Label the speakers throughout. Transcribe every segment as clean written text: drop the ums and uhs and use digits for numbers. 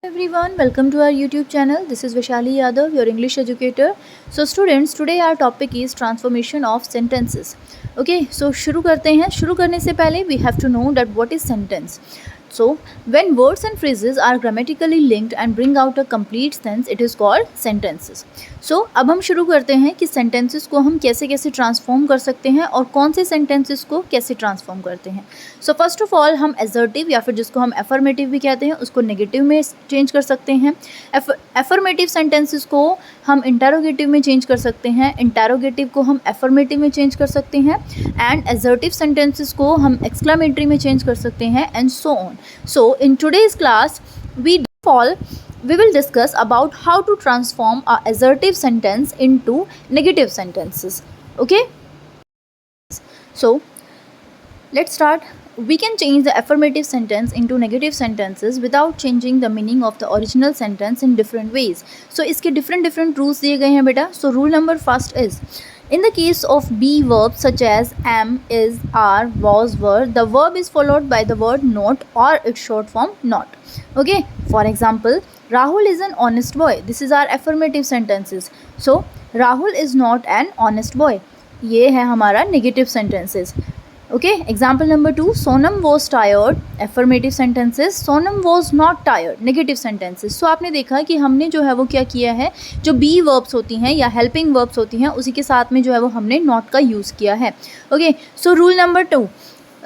Speaker 1: Everyone, welcome to our YouTube channel. This is Vishali Yadav, your English educator. So students, today our topic is transformation of sentences. Okay, so शुरू करते हैं. शुरू करने से पहले we have to know that what is sentence. So when words and phrases are grammatically linked and bring out a complete sense, it is called sentences. So अब हम शुरू करते हैं कि sentences को हम कैसे कैसे ट्रांसफॉर्म कर सकते हैं और कौन से sentences को कैसे ट्रांसफॉर्म करते हैं. So फर्स्ट ऑफ ऑल हम assertive या फिर जिसको हम affirmative भी कहते हैं उसको negative में चेंज कर सकते हैं. affirmative sentences को हम interrogative में चेंज कर सकते हैं, interrogative को हम affirmative में चेंज कर सकते हैं एंड assertive sentences को हम exclamatory में चेंज कर सकते हैं and so on. So in today's class we will discuss about how to transform a assertive sentence into negative sentences. Okay, so let's start. We can change the affirmative sentence into negative sentences without changing the meaning of the original sentence in different ways. So इसके different rules दिए गए हैं बेटा. So rule number first is, in the case of be verbs such as am, is, are, was, were, the verb is followed by the word not or its short form not. Okay, for example, Rahul is an honest boy. This is our affirmative sentences. So Rahul is not an honest boy. ये है हमारा negative sentences. Okay, example number 2, Sonam was tired. Affirmative sentences. Sonam was not tired. Negative sentences. So आपने देखा कि हमने जो है वो क्या किया है, जो be verbs होती हैं या helping verbs होती हैं उसी के साथ में जो है वो हमने not का use किया है. Okay, so rule number 2,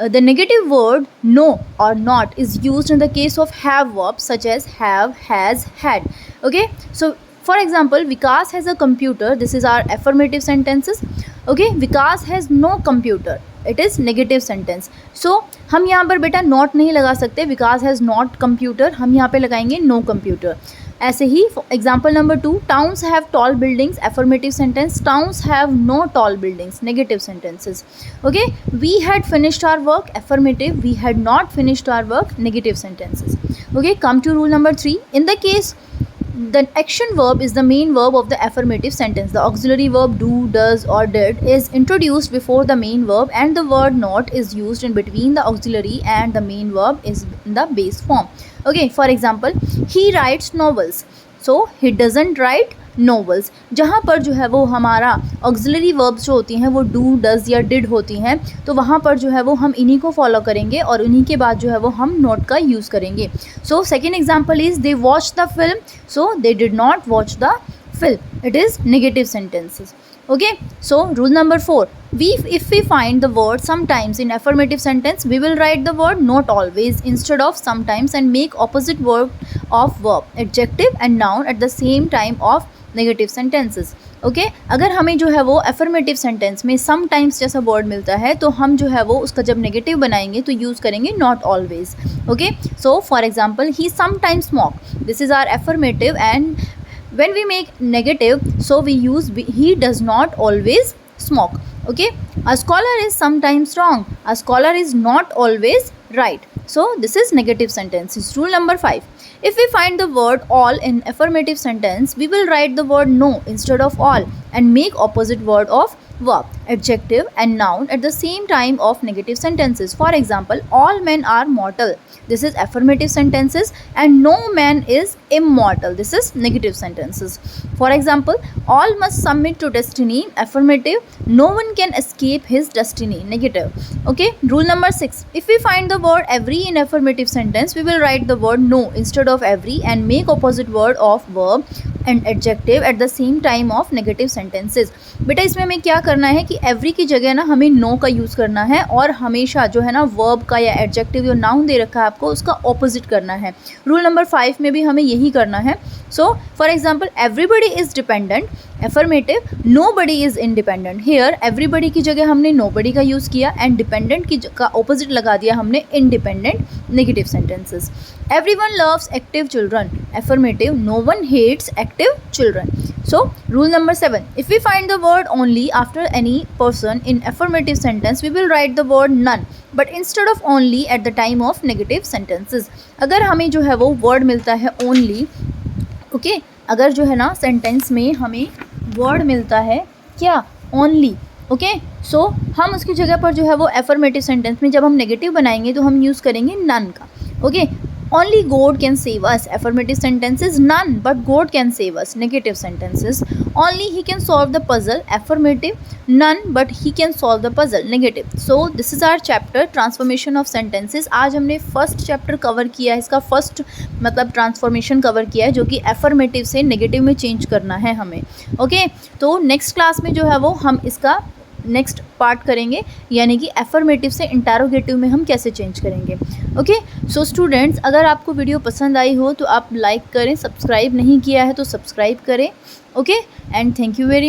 Speaker 1: the negative word no or not is used in the case of have verbs such as have, has, had. Okay, so for example, Vikas has a computer. This is our affirmative sentences. Okay, Vikas has no computer. It is negative sentence. So हम यहाँ पर बेटा not नहीं लगा सकते. Vikas has not computer. हम यहाँ पे लगाएंगे no computer. ऐसे ही example number 2, towns have tall buildings. Affirmative sentence. Towns have no tall buildings. Negative sentences. Okay, we had finished our work. Affirmative. We had not finished our work. Negative sentences. Okay, come to rule number 3. In the case the action verb is the main verb of the affirmative sentence. The auxiliary verb do, does or did is introduced before the main verb and the word not is used in between the auxiliary and the main verb is in the base form. Okay, for example, he writes novels. So he doesn't write novels. जहाँ पर जो है वो हमारा auxiliary verbs जो होती हैं वो do, does या did होती हैं तो वहाँ पर जो है वो हम इन्हीं को फॉलो करेंगे और उन्हीं के बाद जो है वो हम not का यूज़ करेंगे. So second example is they watched the film. So they did not watch the film. It is negative sentences. Okay, so rule number 4, if we find the word sometimes in affirmative sentence, we will write the word not always instead of sometimes and make opposite word of verb, adjective and noun at the same time of negative sentences. Okay, अगर हमें जो है वो affirmative sentence में sometimes जैसा word मिलता है तो हम जो है वो उसका जब negative बनाएंगे तो use करेंगे not always. Okay, so for example, he sometimes smoke. This is our affirmative and when we make negative, so we use he does not always smoke. Okay, a scholar is sometimes wrong. A scholar is not always right. So this is negative sentences. Rule number 5, if we find the word all in affirmative sentence, we will write the word no instead of all and make opposite word of verb, adjective and noun at the same time of negative sentences. For example, all men are mortal. This is affirmative sentences and no man is immortal. This is negative sentences. For example, all must submit to destiny. Affirmative, no one can escape his destiny. Negative. Okay, rule number 6, if we find the word every in affirmative sentence, we will write the word no instead of every and make opposite word of verb and adjective at the same time of negative sentences. बेटा इसमें हमें क्या करना है कि every की जगह ना हमें no का यूज़ करना है और हमेशा जो है ना verb का या adjective जो noun दे रखा है आपको उसका opposite करना है. रूल नंबर 5 में भी हमें यही करना है. So for example, everybody is dependent. Affirmative, nobody is independent. Here everybody की जगह हमने nobody का यूज़ किया and dependent की का opposite लगा दिया हमने independent. Negative sentences. Everyone loves active children. Affirmative, no one hates active children. So rule number 7, if we find the word only after any person in affirmative sentence, we will write the word none but instead of only at the time of negative sentences. अगर हमें जो है वो word मिलता है only, okay, अगर जो है ना sentence में हमें word मिलता है क्या only, ओके, सो हम उसकी जगह पर जो है वो affirmative sentence में जब हम negative बनाएंगे तो हम यूज़ करेंगे none का. Okay, only God can save us. Affirmative sentences, none but God can save us. Negative sentences, only He can solve the puzzle. Affirmative, none but He can solve the puzzle. Negative. So this is our chapter transformation of sentences. आज हमने first chapter cover किया है, इसका first मतलब transformation cover किया है, जो कि एफर्मेटिव से नेगेटिव में चेंज करना है हमें. ओके, तो नेक्स्ट क्लास में जो है वो हम इसका नेक्स्ट पार्ट करेंगे, यानी कि एफर्मेटिव से इंटरोगेटिव में हम कैसे चेंज करेंगे. ओके, सो स्टूडेंट्स, अगर आपको वीडियो पसंद आई हो तो आप लाइक करें, सब्सक्राइब नहीं किया है तो सब्सक्राइब करें. Okay, and thank you very